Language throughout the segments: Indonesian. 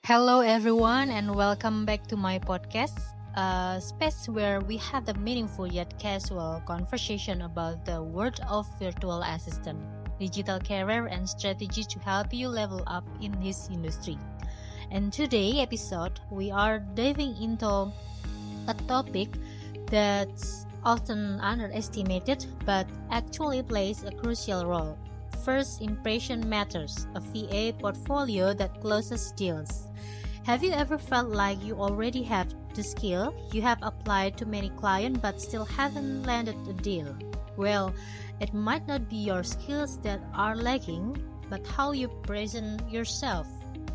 Hello, everyone, and welcome back to my podcast, a space where we have a meaningful yet casual conversation about the world of virtual assistant, digital career, and strategy to help you level up in this industry. And today episode, we are diving into a topic that's often underestimated but actually plays a crucial role. First impression matters, a VA portfolio that closes deals. Have you ever felt like you already have the skill, you have applied to many clients but still haven't landed a deal? Well, it might not be your skills that are lacking, but how you present yourself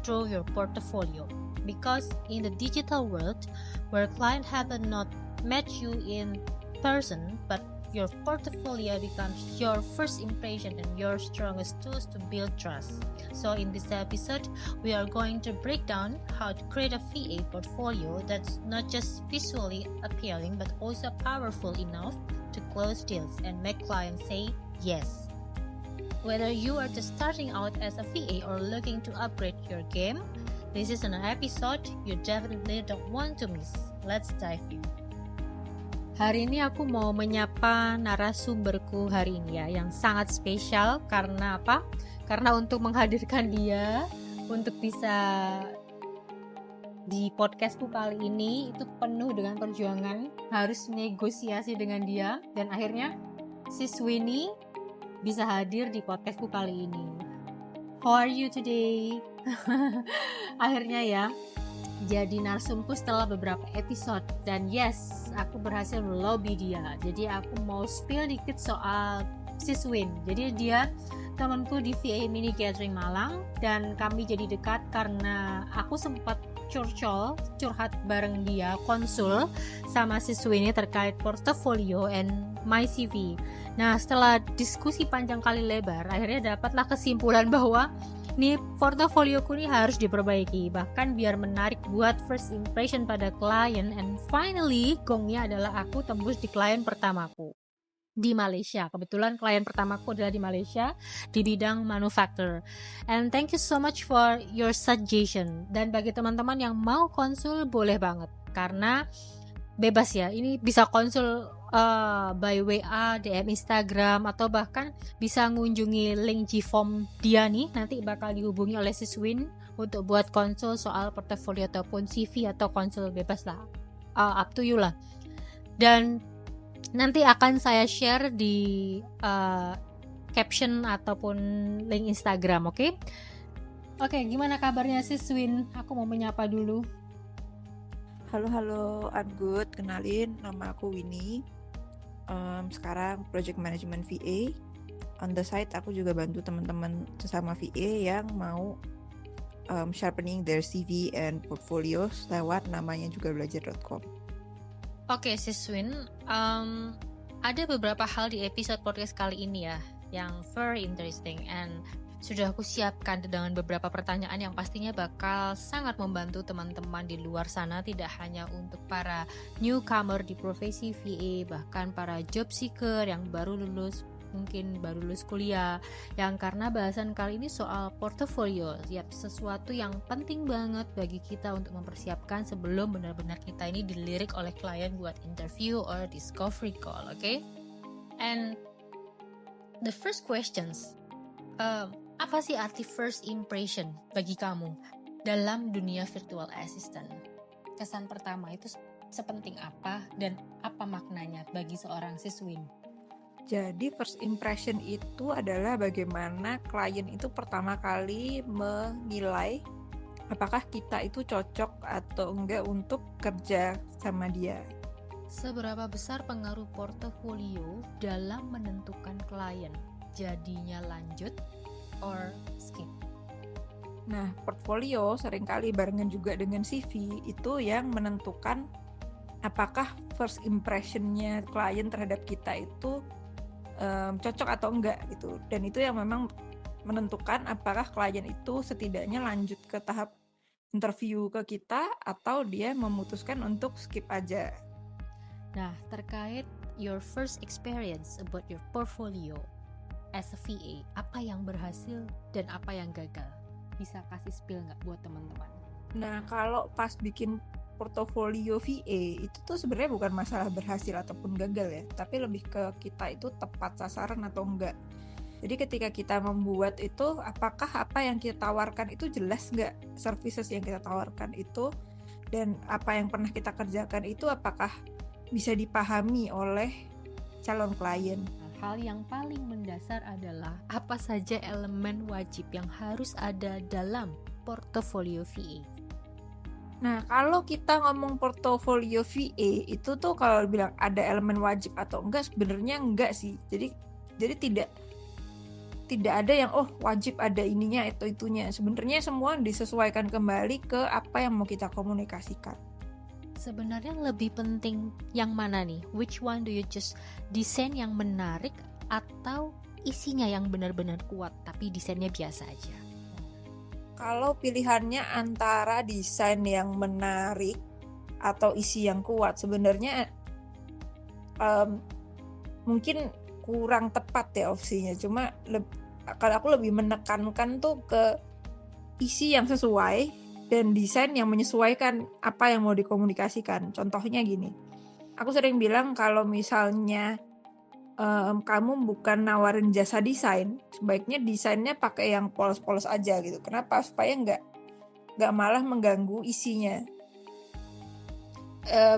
through your portfolio. Because in the digital world, where clients have not met you in person, but your portfolio becomes your first impression and your strongest tools to build trust. So in this episode, we are going to break down how to create a VA portfolio that's not just visually appealing but also powerful enough to close deals and make clients say yes. Whether you are just starting out as a VA or looking to upgrade your game, this is an episode you definitely don't want to miss. Let's dive in. Hari ini aku mau menyapa narasumberku hari ini ya, yang sangat spesial. Karena apa? Karena untuk menghadirkan dia untuk bisa di podcastku kali ini itu penuh dengan perjuangan, harus negosiasi dengan dia, dan akhirnya Sis Winnie bisa hadir di podcastku kali ini. How are you today? Akhirnya ya jadi narsumku setelah beberapa episode, dan yes, aku berhasil melobi dia. Jadi aku mau spill dikit soal Sis Win. Jadi dia temanku di VA Mini Gathering Malang, dan kami jadi dekat karena aku sempat curhat bareng dia, konsul sama Sis Win ini terkait portfolio and my CV. Nah, setelah diskusi panjang kali lebar, akhirnya dapatlah kesimpulan bahwa nih portofolioku nih harus diperbaiki, bahkan biar menarik buat first impression pada klien. And finally, gongnya adalah aku tembus di klien pertamaku di Malaysia. Kebetulan klien pertamaku adalah di Malaysia di bidang manufacture. And thank you so much for your suggestion. Dan bagi teman-teman yang mau konsul, boleh banget, karena bebas ya. Ini bisa konsul by WA, DM Instagram, atau bahkan bisa ngunjungi link Gform dia nih. Nanti bakal dihubungi oleh Sis Win untuk buat konsul soal portofolio ataupun CV, atau konsul bebas lah, up to you lah. Dan nanti akan saya share di caption ataupun link Instagram, oke? Oke, gimana kabarnya Sis Win? Aku mau menyapa dulu. Halo, I'm good. Kenalin, nama aku Winnie. Sekarang Project Management VA. On the side, aku juga bantu teman-teman sesama VA yang mau sharpening their CV and portfolios lewat namanya juga belajar.com. Oke, Sis Win, ada beberapa hal di episode podcast kali ini ya yang very interesting, and sudah aku siapkan dengan beberapa pertanyaan yang pastinya bakal sangat membantu teman-teman di luar sana, tidak hanya untuk para newcomer di profesi VA, bahkan para job seeker yang mungkin baru lulus kuliah, yang karena bahasan kali ini soal portofolio, sesuatu yang penting banget bagi kita untuk mempersiapkan sebelum benar-benar kita ini dilirik oleh klien buat interview or discovery call, okay? And the first questions, apa sih arti first impression bagi kamu dalam dunia virtual assistant? Kesan pertama itu sepenting apa dan apa maknanya bagi seorang Sis Win? Jadi first impression itu adalah bagaimana klien itu pertama kali menilai apakah kita itu cocok atau enggak untuk kerja sama dia. Seberapa besar pengaruh portofolio dalam menentukan klien? Jadinya lanjut or skip? Nah, portfolio seringkali barengan juga dengan CV itu yang menentukan apakah first impression-nya klien terhadap kita itu cocok atau enggak gitu. Dan itu yang memang menentukan apakah klien itu setidaknya lanjut ke tahap interview ke kita atau dia memutuskan untuk skip aja. Nah, terkait your first experience about your portfolio as a VA, apa yang berhasil dan apa yang gagal? Bisa kasih spill nggak buat teman-teman? Nah, kalau pas bikin portofolio VA itu tuh sebenarnya bukan masalah berhasil ataupun gagal ya, tapi lebih ke kita itu tepat sasaran atau enggak. Jadi ketika kita membuat itu, apakah apa yang kita tawarkan itu jelas nggak, services yang kita tawarkan itu, dan apa yang pernah kita kerjakan itu apakah bisa dipahami oleh calon klien. Hal yang paling mendasar adalah apa saja elemen wajib yang harus ada dalam portofolio VA. Nah, kalau kita ngomong portofolio VA itu tuh kalau bilang ada elemen wajib atau enggak, sebenarnya enggak sih. Jadi tidak ada yang wajib ada ininya atau itunya. Sebenarnya semua disesuaikan kembali ke apa yang mau kita komunikasikan. Sebenarnya lebih penting yang mana nih? Which one do you just desain yang menarik atau isinya yang benar-benar kuat tapi desainnya biasa aja? Kalau pilihannya antara desain yang menarik atau isi yang kuat, sebenarnya mungkin kurang tepat ya opsinya. Cuma kalau aku lebih menekankan tuh ke isi yang sesuai dan desain yang menyesuaikan apa yang mau dikomunikasikan. Contohnya gini, aku sering bilang kalau misalnya kamu bukan nawarin jasa desain, sebaiknya desainnya pakai yang polos-polos aja gitu. Kenapa? Supaya nggak malah mengganggu isinya.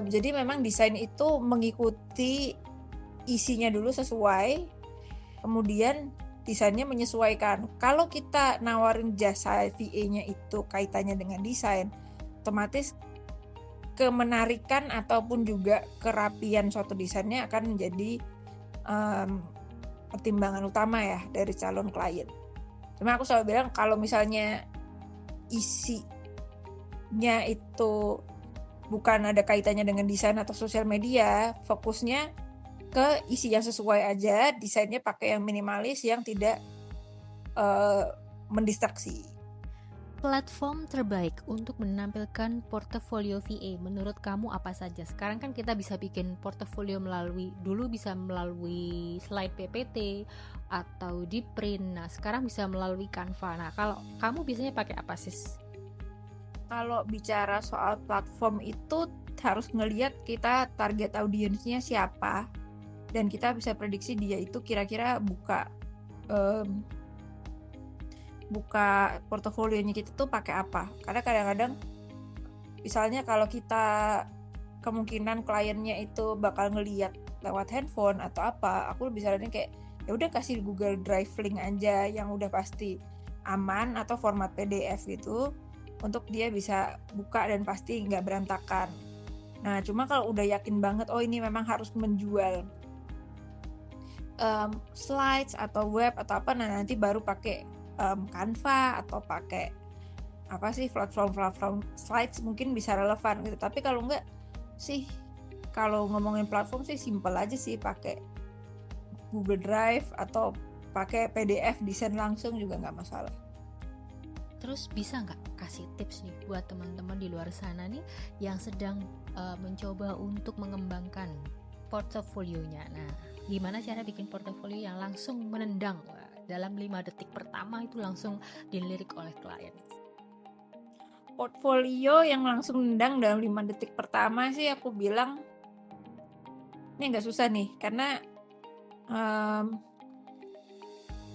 Jadi memang desain itu mengikuti isinya dulu sesuai, kemudian desainnya menyesuaikan. Kalau kita nawarin jasa VA-nya itu kaitannya dengan desain, otomatis kemenarikan ataupun juga kerapian suatu desainnya akan menjadi pertimbangan utama ya dari calon klien. Cuma aku selalu bilang kalau misalnya isinya itu bukan ada kaitannya dengan desain atau sosial media, fokusnya ke isi yang sesuai aja, desainnya pakai yang minimalis yang tidak mendistraksi. Platform terbaik untuk menampilkan portofolio VA menurut kamu apa saja? Sekarang kan kita bisa bikin portofolio dulu bisa melalui slide PPT atau di print. Nah, sekarang bisa melalui Canva. Nah, kalau kamu biasanya pakai apa sih? Kalau bicara soal platform itu harus ngelihat kita target audiensnya siapa, dan kita bisa prediksi dia itu kira-kira buka portofolionya kita tuh pakai apa. Karena kadang-kadang misalnya kalau kita kemungkinan kliennya itu bakal ngeliat lewat handphone atau apa, aku lebih saranin kayak ya udah kasih Google Drive link aja yang udah pasti aman atau format PDF gitu untuk dia bisa buka dan pasti nggak berantakan. Nah, cuma kalau udah yakin banget ini memang harus menjual slides atau web atau apa, nah nanti baru pakai Canva atau pakai apa sih platform slides mungkin bisa relevan gitu. Tapi kalau enggak sih, kalau ngomongin platform sih simple aja sih, pakai Google Drive atau pakai PDF desain langsung juga nggak masalah. Terus bisa nggak kasih tips nih buat teman-teman di luar sana nih yang sedang mencoba untuk mengembangkan portofolionya. Nah, gimana cara bikin portofolio yang langsung menendang? Dalam 5 detik pertama itu langsung dilirik oleh klien. Portfolio yang langsung nendang dalam 5 detik pertama sih aku bilang ini agak susah nih, karena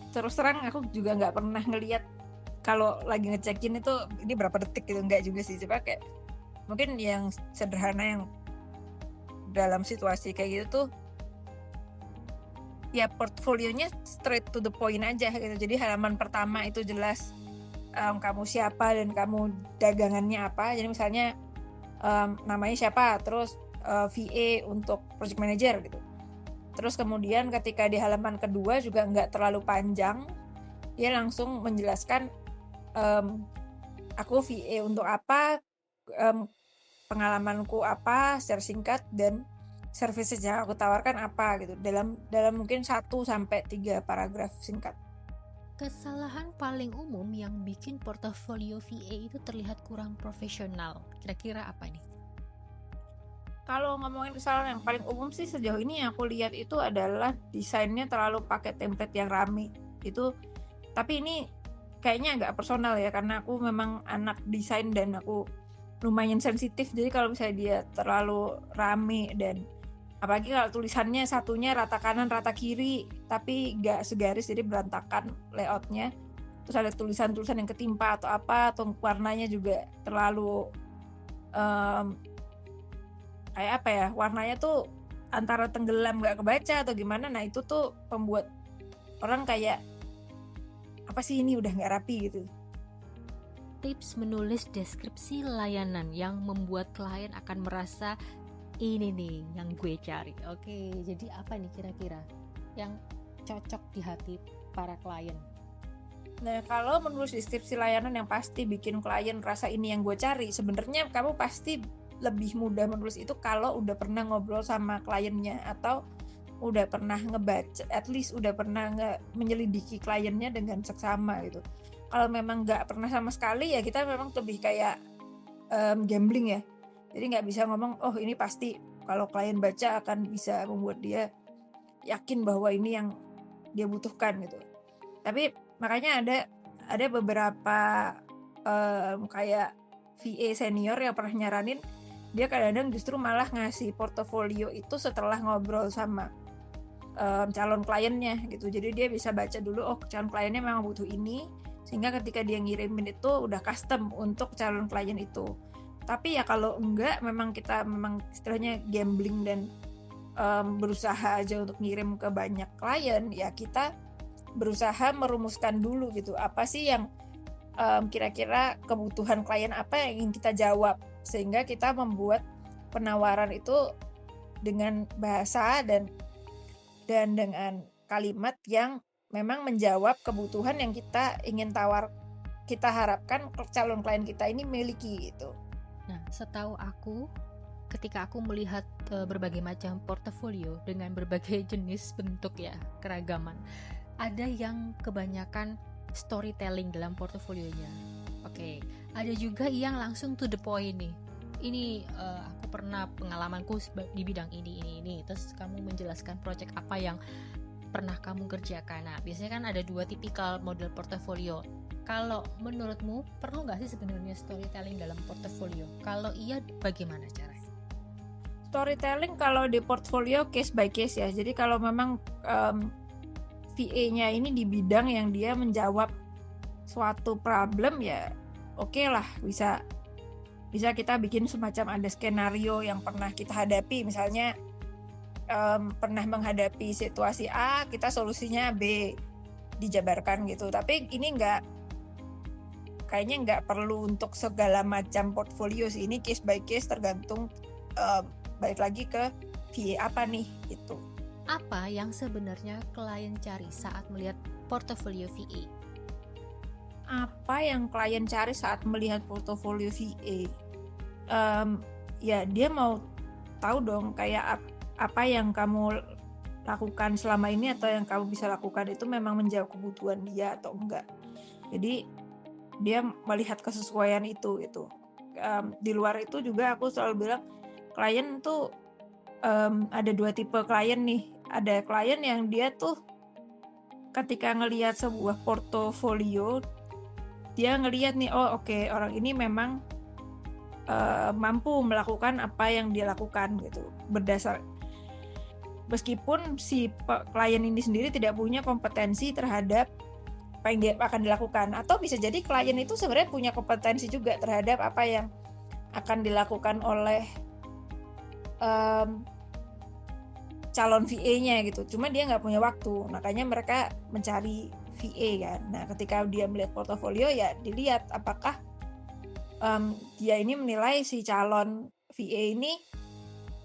terus terang aku juga nggak pernah ngelihat kalau lagi ngecekin itu ini berapa detik gitu, nggak juga sih. Coba kayak mungkin yang sederhana yang dalam situasi kayak gitu tuh ya portfolionya straight to the point aja gitu. Jadi halaman pertama itu jelas kamu siapa dan kamu dagangannya apa. Jadi misalnya namanya siapa, terus VA untuk project manager gitu. Terus kemudian ketika di halaman kedua juga nggak terlalu panjang, dia langsung menjelaskan aku VA untuk apa, pengalamanku apa secara singkat, dan services yang aku tawarkan apa gitu, dalam mungkin 1-3 paragraf singkat. Kesalahan paling umum yang bikin portofolio VA itu terlihat kurang profesional, kira-kira apa nih? Kalau ngomongin kesalahan yang paling umum sih sejauh ini yang aku lihat itu adalah desainnya terlalu pakai template yang rame itu. Tapi ini kayaknya agak personal ya, karena aku memang anak desain dan aku lumayan sensitif. Jadi kalau misalnya dia terlalu rame, dan apalagi kalau tulisannya satunya rata kanan rata kiri tapi nggak segaris, jadi berantakan layoutnya, terus ada tulisan-tulisan yang ketimpa atau apa, atau warnanya juga terlalu kayak apa ya, warnanya tuh antara tenggelam nggak kebaca atau gimana, nah itu tuh membuat orang kayak apa sih ini, udah nggak rapi gitu. Tips menulis deskripsi layanan yang membuat klien akan merasa ini nih yang gue cari. Oke, jadi apa nih kira-kira yang cocok di hati para klien? Nah, kalau menulis deskripsi layanan yang pasti bikin klien rasa ini yang gue cari, sebenarnya kamu pasti lebih mudah menulis itu kalau udah pernah ngobrol sama kliennya, atau udah pernah ngebaca, at least udah pernah menyelidiki kliennya dengan seksama gitu. Kalau memang nggak pernah sama sekali, ya kita memang lebih kayak gambling ya. Jadi nggak bisa ngomong, oh ini pasti kalau klien baca akan bisa membuat dia yakin bahwa ini yang dia butuhkan gitu. Tapi makanya ada beberapa kayak VA senior yang pernah nyaranin, dia kadang-kadang justru malah ngasih portofolio itu setelah ngobrol sama calon kliennya gitu. Jadi dia bisa baca dulu, oh calon kliennya memang butuh ini, sehingga ketika dia ngirimin itu udah custom untuk calon klien itu. Tapi ya kalau enggak, memang kita memang istilahnya gambling dan berusaha aja untuk ngirim ke banyak klien, ya kita berusaha merumuskan dulu gitu, apa sih yang kira-kira kebutuhan klien apa yang ingin kita jawab, sehingga kita membuat penawaran itu dengan bahasa dan dengan kalimat yang memang menjawab kebutuhan yang kita ingin kita harapkan calon klien kita ini miliki gitu. Nah, setahu aku, ketika aku melihat berbagai macam portofolio dengan berbagai jenis bentuk ya, keragaman, ada yang kebanyakan storytelling dalam portofolionya. Oke, ada juga yang langsung to the point nih. Ini aku pernah pengalamanku di bidang ini. Terus kamu menjelaskan project apa yang pernah kamu kerjakan. Nah, biasanya kan ada dua tipikal model portofolio. Kalau menurutmu perlu nggak sih sebenarnya storytelling dalam portofolio? Kalau iya, bagaimana caranya? Storytelling kalau di portfolio case by case ya. Jadi kalau memang VA-nya ini di bidang yang dia menjawab suatu problem, ya oke lah, bisa kita bikin semacam ada skenario yang pernah kita hadapi. Misalnya pernah menghadapi situasi A, kita solusinya B, dijabarkan gitu. Tapi ini kayaknya nggak perlu untuk segala macam portfolio sih. Ini case by case, tergantung balik lagi ke VA apa nih gitu. Apa yang sebenarnya klien cari saat melihat portofolio VA? Apa yang klien cari saat melihat portofolio VA? Ya dia mau tahu dong, kayak apa yang kamu lakukan selama ini atau yang kamu bisa lakukan itu memang menjawab kebutuhan dia atau enggak. Jadi dia melihat kesesuaian itu. Di luar itu juga aku selalu bilang, klien tuh ada dua tipe klien nih. Ada klien yang dia tuh ketika ngelihat sebuah portofolio, dia ngelihat nih, oh oke, orang ini memang mampu melakukan apa yang dia lakukan gitu. Meskipun si klien ini sendiri tidak punya kompetensi terhadap apa yang dia akan dilakukan, atau bisa jadi klien itu sebenarnya punya kompetensi juga terhadap apa yang akan dilakukan oleh calon VA-nya gitu, cuma dia nggak punya waktu, makanya mereka mencari VA kan. Nah, ketika dia melihat portofolio, ya dilihat apakah dia ini menilai si calon VA ini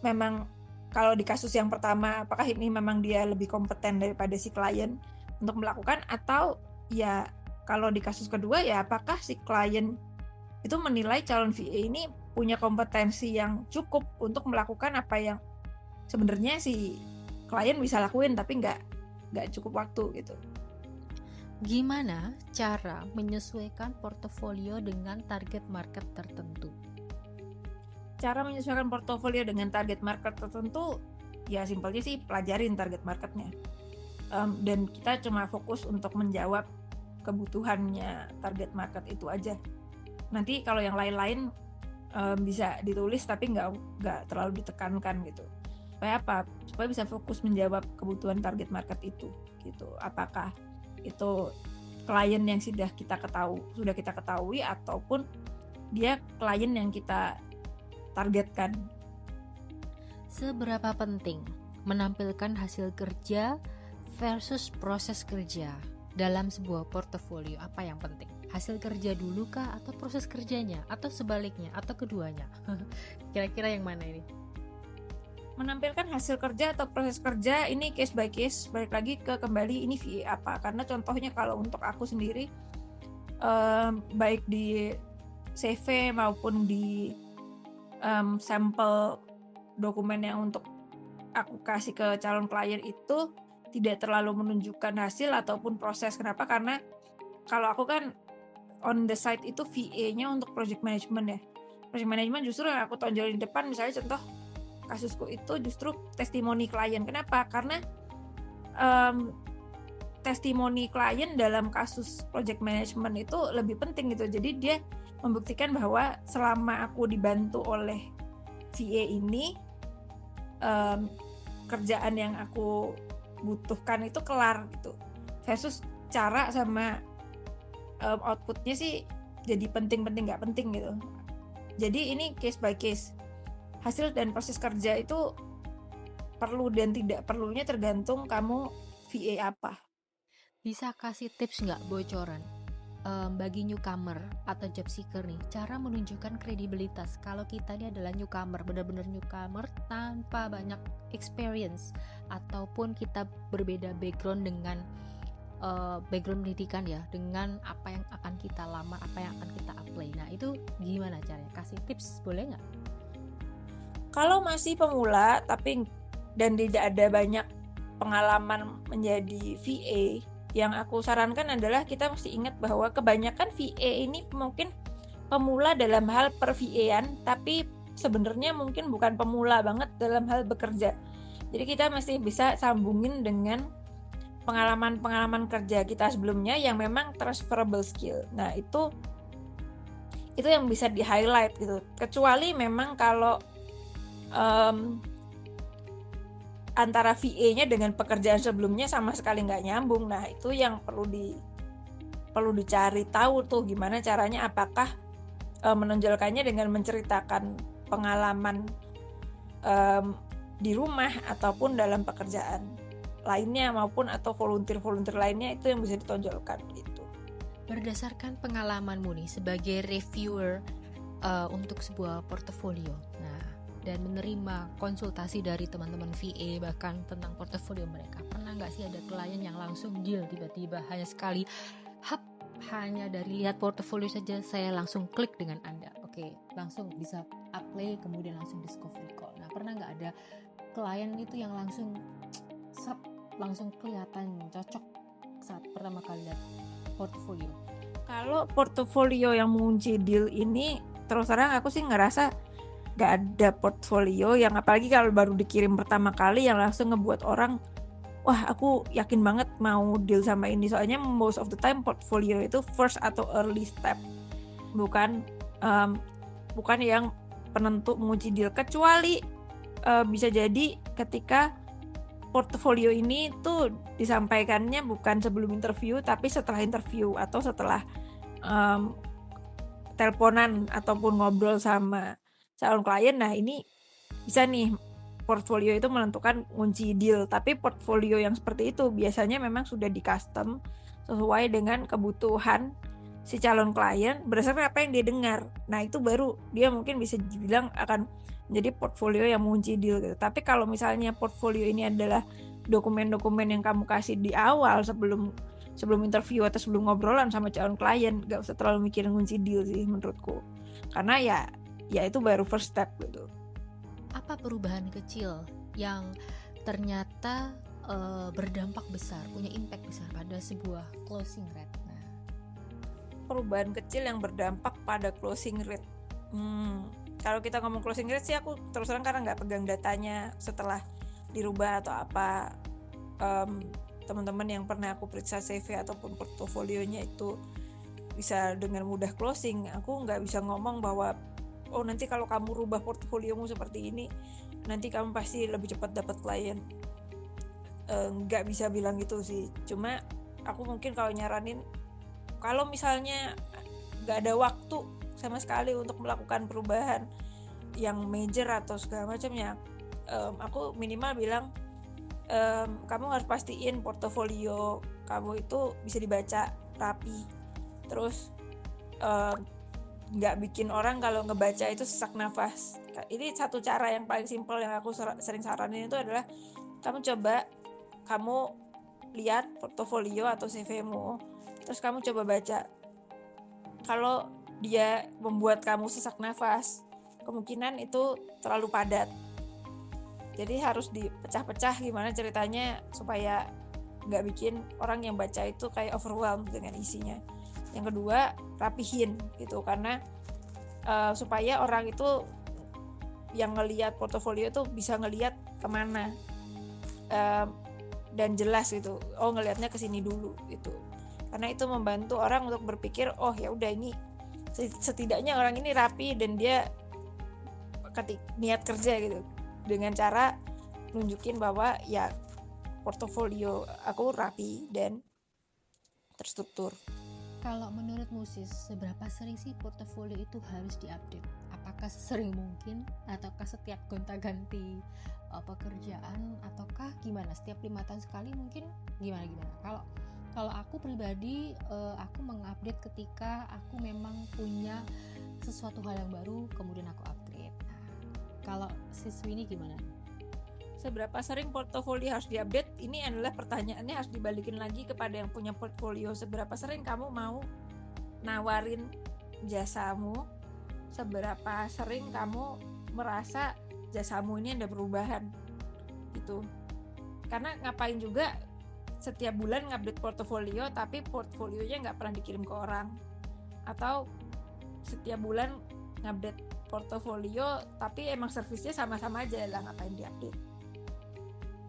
memang, kalau di kasus yang pertama, apakah ini memang dia lebih kompeten daripada si klien untuk melakukan, atau ya kalau di kasus kedua, ya apakah si klien itu menilai calon VA ini punya kompetensi yang cukup untuk melakukan apa yang sebenarnya si klien bisa lakuin tapi nggak cukup waktu gitu. Gimana cara menyesuaikan portofolio dengan target market tertentu? Cara menyesuaikan portofolio dengan target market tertentu, ya simpelnya sih pelajarin target marketnya. Dan kita cuma fokus untuk menjawab kebutuhannya target market itu aja. Nanti kalau yang lain-lain bisa ditulis tapi nggak terlalu ditekankan gitu. Supaya apa? Supaya bisa fokus menjawab kebutuhan target market itu gitu. Apakah itu klien yang sudah kita ketahui ataupun dia klien yang kita targetkan. Seberapa penting menampilkan hasil kerja versus proses kerja dalam sebuah portofolio? Apa yang penting? Hasil kerja dulu kah atau proses kerjanya atau sebaliknya atau keduanya? Kira-kira yang mana ini? Menampilkan hasil kerja atau proses kerja ini case by case, balik lagi ke kembali ini VA apa. Karena contohnya kalau untuk aku sendiri baik di CV maupun di sampel dokumen yang untuk aku kasih ke calon klien itu tidak terlalu menunjukkan hasil ataupun proses. Kenapa? Karena kalau aku kan on the side itu VA-nya untuk project management ya. Project management justru yang aku tonjolin di depan, misalnya contoh kasusku itu justru testimoni klien. Kenapa? Karena testimoni klien dalam kasus project management itu lebih penting gitu. Jadi dia membuktikan bahwa selama aku dibantu oleh VA ini kerjaan yang aku butuhkan itu kelar gitu. Versus cara sama outputnya sih jadi penting-penting nggak penting gitu. Jadi ini case by case. Hasil dan proses kerja itu perlu dan tidak perlunya tergantung kamu VA apa. Bisa kasih tips nggak, bocoran bagi newcomer atau job seeker nih, cara menunjukkan kredibilitas kalau kita ini adalah newcomer, benar-benar newcomer tanpa banyak experience ataupun kita berbeda background dengan background pendidikan ya, dengan apa yang akan kita lamar, apa yang akan kita apply. Nah itu gimana caranya? Kasih tips boleh nggak? Kalau masih pemula dan tidak ada banyak pengalaman menjadi VA, yang aku sarankan adalah kita mesti ingat bahwa kebanyakan VA ini mungkin pemula dalam hal per-VA-an, tapi sebenarnya mungkin bukan pemula banget dalam hal bekerja. Jadi kita masih bisa sambungin dengan pengalaman-pengalaman kerja kita sebelumnya yang memang transferable skill. Nah itu yang bisa di-highlight gitu. Kecuali memang kalau antara VA-nya dengan pekerjaan sebelumnya sama sekali nggak nyambung. Nah itu yang perlu dicari tahu tuh gimana caranya, apakah menonjolkannya dengan menceritakan pengalaman di rumah ataupun dalam pekerjaan lainnya maupun atau volunteer lainnya, itu yang bisa ditonjolkan gitu. Berdasarkan pengalamanmu nih sebagai reviewer untuk sebuah portofolio, dan menerima konsultasi dari teman-teman VA bahkan tentang portofolio mereka, pernah nggak sih ada klien yang langsung deal tiba-tiba hanya sekali hanya dari lihat portofolio saja saya langsung klik dengan Anda, oke, langsung bisa apply, kemudian langsung discovery call. Nah pernah nggak ada klien itu yang langsung kelihatan cocok saat pertama kali lihat portofolio? Kalau portofolio yang mengunci deal ini, terus terang aku sih ngerasa gak ada portfolio yang, apalagi kalau baru dikirim pertama kali, yang langsung ngebuat orang wah aku yakin banget mau deal sama ini. Soalnya most of the time portfolio itu first atau early step, bukan yang penentu mengunci deal. Kecuali bisa jadi ketika portfolio ini tuh disampaikannya bukan sebelum interview tapi setelah interview atau setelah teleponan ataupun ngobrol sama calon klien. Nah ini bisa nih portfolio itu menentukan kunci deal. Tapi portfolio yang seperti itu biasanya memang sudah di custom sesuai dengan kebutuhan si calon klien berdasarkan apa yang dia dengar. Nah itu baru dia mungkin bisa dibilang akan menjadi portfolio yang mengunci deal gitu. Tapi kalau misalnya portfolio ini adalah dokumen-dokumen yang kamu kasih di awal sebelum interview atau sebelum ngobrolan sama calon klien, gak usah terlalu mikirin kunci deal sih menurutku. Karena ya itu baru first step gitu. Apa perubahan kecil yang ternyata berdampak besar, punya impact besar pada sebuah closing rate? Nah, perubahan kecil yang berdampak pada closing rate. Kalau kita ngomong closing rate sih aku terus terang karena nggak pegang datanya setelah dirubah atau apa. teman-teman yang pernah aku periksa CV ataupun portofolionya itu bisa dengan mudah closing. Aku nggak bisa ngomong bahwa oh nanti kalau kamu rubah portofoliomu seperti ini nanti kamu pasti lebih cepat dapat klien. Nggak bisa bilang gitu sih. Cuma aku mungkin kalau nyaranin, kalau misalnya nggak ada waktu sama sekali untuk melakukan perubahan yang major atau segala macamnya, aku minimal bilang kamu harus pastiin portofolio kamu itu bisa dibaca rapi, terus nggak bikin orang kalau ngebaca itu sesak nafas. Ini satu cara yang paling simpel yang aku sering saranin itu adalah kamu lihat portofolio atau CV-mu, terus kamu coba baca. Kalau dia membuat kamu sesak nafas, kemungkinan itu terlalu padat. Jadi harus dipecah-pecah gimana ceritanya supaya nggak bikin orang yang baca itu kayak overwhelmed dengan isinya. Yang kedua, rapihin gitu, karena supaya orang itu yang ngelihat portofolio itu bisa ngelihat kemana dan jelas gitu. Oh, ngelihatnya ke sini dulu gitu. Karena itu membantu orang untuk berpikir, oh ya udah, ini setidaknya orang ini rapi dan dia niat kerja gitu, dengan cara nunjukin bahwa ya portofolio aku rapi dan terstruktur. Kalau menurut Musis, seberapa sering sih portofolio itu harus diupdate? Apakah sesering mungkin, ataukah setiap gonta-ganti pekerjaan, ataukah gimana? Setiap 5 tahun sekali mungkin gimana? Kalau aku pribadi, aku mengupdate ketika aku memang punya sesuatu hal yang baru, kemudian aku upgrade. Nah, kalau siswi ini gimana? Seberapa sering portofolio harus diupdate? Ini adalah pertanyaannya harus dibalikin lagi kepada yang punya portfolio. Seberapa sering kamu mau nawarin jasamu? Seberapa sering kamu merasa jasamu ini ada perubahan? Gitu. Karena ngapain juga setiap bulan ngupdate portofolio tapi portfolionya nggak pernah dikirim ke orang, atau setiap bulan ngupdate portofolio tapi emang servisnya sama-sama aja, lah ngapain diupdate?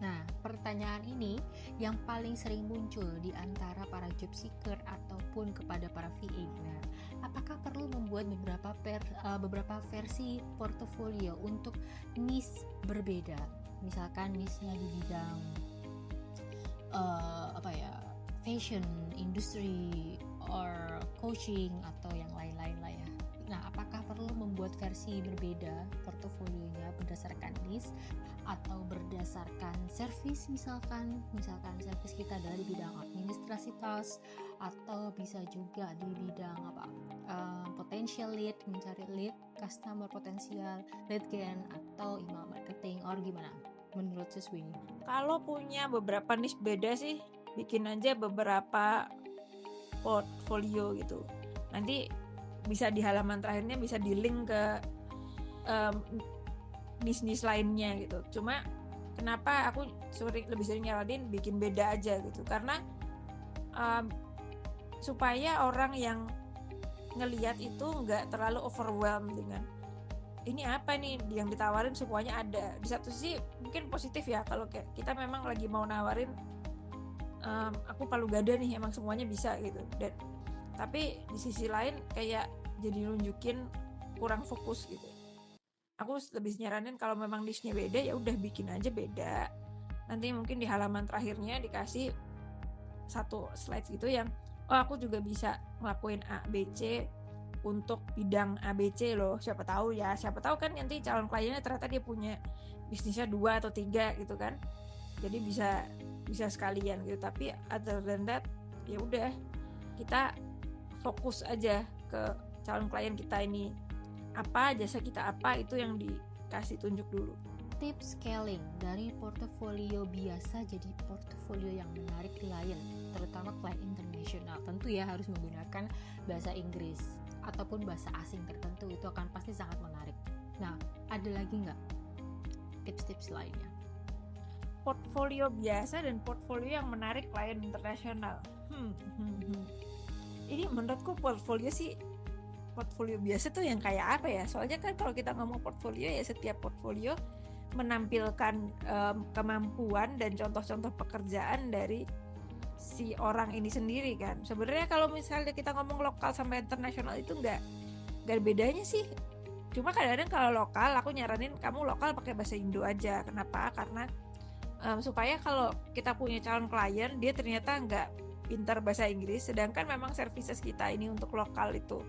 Nah, pertanyaan ini yang paling sering muncul di antara para job seeker ataupun kepada para VA. Nah, apakah perlu membuat beberapa versi portofolio untuk niche berbeda? Misalkan niche-nya di bidang fashion industry or coaching atau yang lain-lain lah ya. Nah, apakah perlu membuat versi berbeda portofolionya berdasarkan niche atau berdasarkan service, misalkan service kita adalah di bidang administrasi task, atau bisa juga di bidang potential lead, mencari lead, customer potensial, lead gen, atau email marketing, or gimana menurut siswi? Kalau punya beberapa niche beda sih, bikin aja beberapa portfolio gitu. Nanti bisa di halaman terakhirnya bisa di link ke niche lainnya gitu. Cuma kenapa aku lebih sering nyaranin bikin beda aja gitu, karena supaya orang yang ngelihat itu nggak terlalu overwhelmed dengan ini apa nih yang ditawarin, semuanya ada. Di satu sisi mungkin positif ya, kalau kita memang lagi mau nawarin aku palu gada nih, emang semuanya bisa gitu. Dan tapi di sisi lain kayak jadi nunjukin kurang fokus gitu. Aku lebih nyaranin kalau memang niche-nya beda, ya udah bikin aja beda. Nanti mungkin di halaman terakhirnya dikasih satu slide gitu yang aku juga bisa ngelakuin A, B, C untuk bidang ABC loh. Siapa tahu kan nanti calon kliennya ternyata dia punya bisnisnya 2 atau 3 gitu kan. Jadi bisa sekalian gitu. Tapi other than that, ya udah, kita fokus aja ke calon klien kita ini apa, jasa kita apa, itu yang dikasih tunjuk dulu. Tips scaling dari portofolio biasa jadi portofolio yang menarik klien, terutama klien internasional. Tentu ya harus menggunakan bahasa Inggris ataupun bahasa asing tertentu, itu akan pasti sangat menarik. Nah, ada lagi nggak tips-tips lainnya? Portfolio biasa dan portfolio yang menarik klien internasional. Ini menurutku portfolio biasa tuh yang kayak apa ya? Soalnya kan kalau kita ngomong portfolio, ya setiap portfolio menampilkan kemampuan dan contoh-contoh pekerjaan dari si orang ini sendiri kan. Sebenarnya kalau misalnya kita ngomong lokal sama internasional itu nggak ada bedanya sih. Cuma kadang-kadang kalau lokal aku nyaranin kamu lokal pakai bahasa Indo aja. Kenapa? Karena supaya kalau kita punya calon klien dia ternyata nggak pintar bahasa Inggris, sedangkan memang services kita ini untuk lokal itu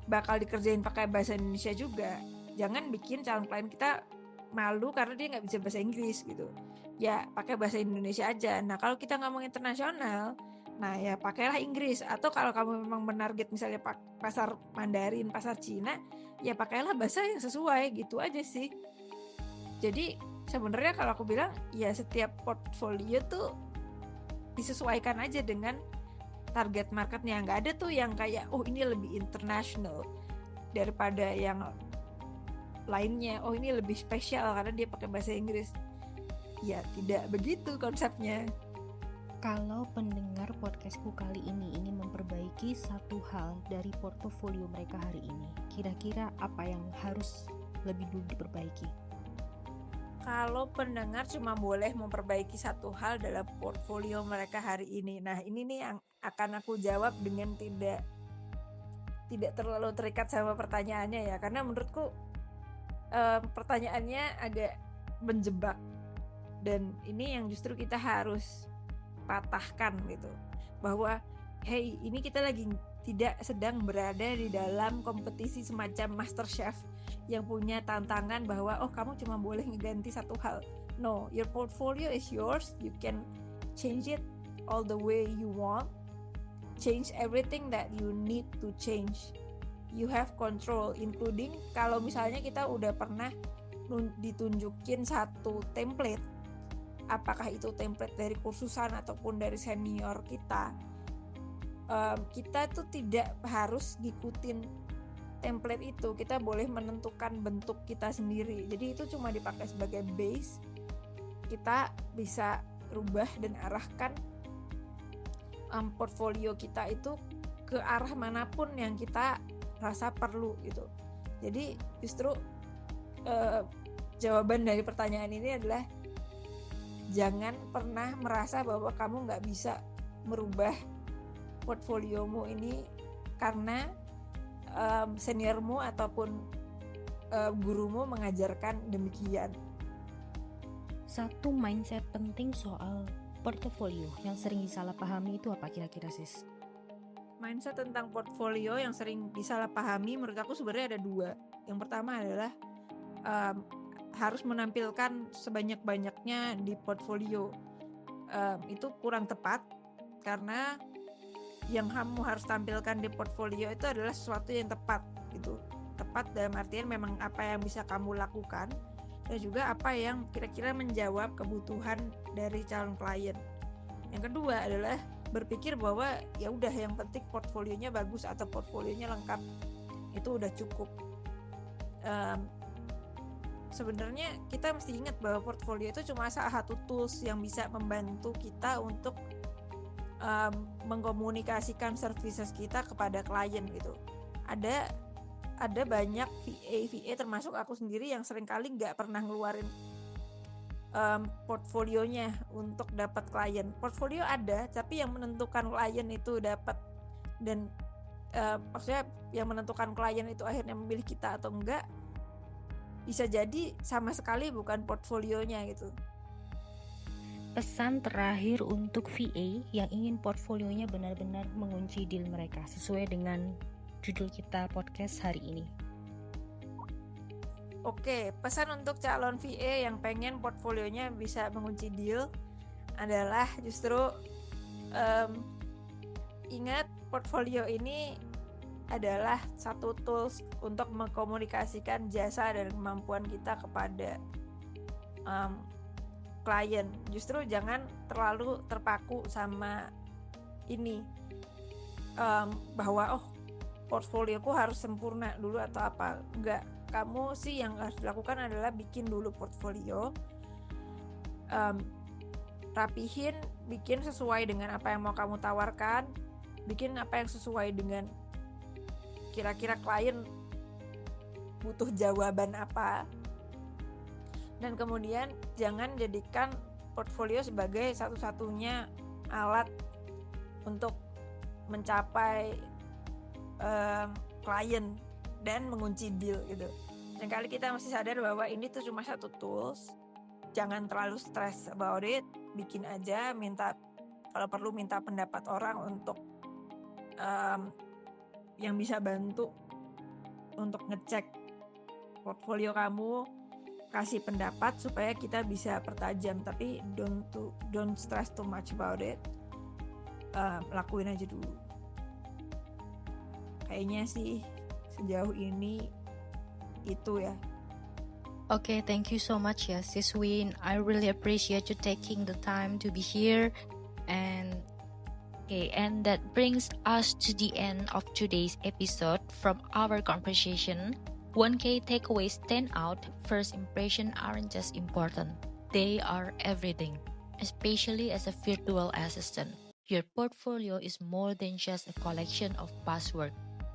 bakal dikerjain pakai bahasa Indonesia juga. Jangan bikin calon klien kita malu karena dia nggak bisa bahasa Inggris gitu. Ya pakai bahasa Indonesia aja. Nah kalau kita ngomong internasional, nah ya pakailah Inggris. Atau kalau kamu memang menarget misalnya pasar Mandarin, pasar Cina, ya pakailah bahasa yang sesuai gitu aja sih. Jadi sebenarnya kalau aku bilang ya setiap portfolio tuh disesuaikan aja dengan target marketnya. Nggak ada tuh yang kayak oh ini lebih international daripada yang lainnya, oh ini lebih spesial karena dia pakai bahasa Inggris. Ya tidak begitu konsepnya. Kalau pendengar podcastku kali ini ingin memperbaiki satu hal dari portofolio mereka hari ini, kira-kira apa yang harus lebih dulu diperbaiki? Kalau pendengar cuma boleh memperbaiki satu hal dalam portfolio mereka hari ini. Nah ini nih yang akan aku jawab dengan tidak terlalu terikat sama pertanyaannya ya, karena menurutku pertanyaannya agak menjebak, dan ini yang justru kita harus patahkan gitu, bahwa hey ini kita lagi tidak sedang berada di dalam kompetisi semacam MasterChef yang punya tantangan bahwa oh kamu cuma boleh ngeganti satu hal. No, your portfolio is yours, you can change it all the way you want, change everything that you need to change. You have control, including kalau misalnya kita udah pernah ditunjukin satu template, apakah itu template dari kursusan ataupun dari senior kita, kita tuh tidak harus ngikutin template itu, kita boleh menentukan bentuk kita sendiri. Jadi itu cuma dipakai sebagai base, kita bisa rubah dan arahkan portfolio kita itu ke arah manapun yang kita rasa perlu gitu. Jadi justru jawaban dari pertanyaan ini adalah jangan pernah merasa bahwa kamu nggak bisa merubah portfoliomu ini karena seniormu ataupun gurumu mengajarkan demikian. Satu mindset penting soal portofolio yang sering disalahpahami itu apa kira-kira sis? Mindset tentang portfolio yang sering disalahpahami menurut aku sebenarnya ada dua. Yang pertama adalah harus menampilkan sebanyak-banyaknya di portfolio. Itu kurang tepat karena yang kamu harus tampilkan di portfolio itu adalah sesuatu yang tepat gitu. Tepat dalam artian memang apa yang bisa kamu lakukan dan juga apa yang kira-kira menjawab kebutuhan dari calon klien. Yang kedua adalah berpikir bahwa ya udah yang penting portfolionya bagus atau portfolionya lengkap, itu udah cukup. Sebenarnya kita mesti ingat bahwa portfolio itu cuma salah satu tools yang bisa membantu kita untuk mengkomunikasikan services kita kepada klien gitu. Ada banyak VA termasuk aku sendiri yang seringkali nggak pernah ngeluarin portfolionya untuk dapat klien. Portfolio ada, tapi yang menentukan klien itu dapat dan maksudnya yang menentukan klien itu akhirnya memilih kita atau enggak, bisa jadi sama sekali bukan portfolionya gitu. Pesan terakhir untuk VA yang ingin portfolionya benar-benar mengunci deal mereka sesuai dengan judul kita podcast hari ini. Oke, pesan untuk calon VA yang pengen portfolionya bisa mengunci deal adalah justru ingat portfolio ini adalah satu tools untuk mengkomunikasikan jasa dan kemampuan kita kepada klien. Justru jangan terlalu terpaku sama ini bahwa portfolioku harus sempurna dulu atau apa. Enggak, kamu sih yang harus dilakukan adalah bikin dulu portfolio, rapihin, bikin sesuai dengan apa yang mau kamu tawarkan, bikin apa yang sesuai dengan kira-kira klien butuh jawaban apa, dan kemudian jangan jadikan portfolio sebagai satu-satunya alat untuk mencapai klien dan mengunci deal gitu. Seringkali kita mesti sadar bahwa ini tuh cuma satu tools, jangan terlalu stress about it, bikin aja, kalau perlu minta pendapat orang untuk yang bisa bantu untuk ngecek portfolio kamu, kasih pendapat supaya kita bisa pertajam, tapi don't stress too much about it. Lakuin aja dulu. Kayaknya sih sejauh ini itu ya. Okay, thank you so much, ya, Sis Win. I really appreciate you taking the time to be here. And that brings us to the end of today's episode from our conversation. 1K takeaways stand out. First impressions aren't just important, they are everything, especially as a virtual assistant. Your portfolio is more than just a collection of passwords.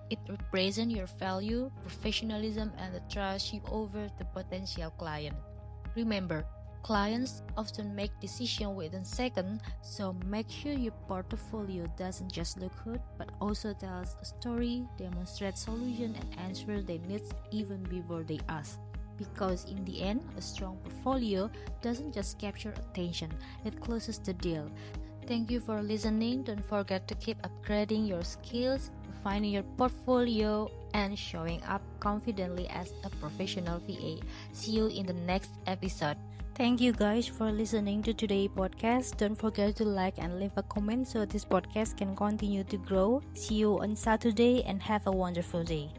It represents your value, professionalism, and the trust you offer to potential client. Remember, clients often make decisions within seconds, so make sure your portfolio doesn't just look good, but also tells a story, demonstrates solutions, and answers their needs even before they ask. Because in the end, a strong portfolio doesn't just capture attention, it closes the deal. Thank you for listening. Don't forget to keep upgrading your skills, refining your portfolio, and showing up confidently as a professional VA. See you in the next episode. Thank you guys for listening to today's podcast. Don't forget to like and leave a comment so this podcast can continue to grow. See you on Saturday and have a wonderful day.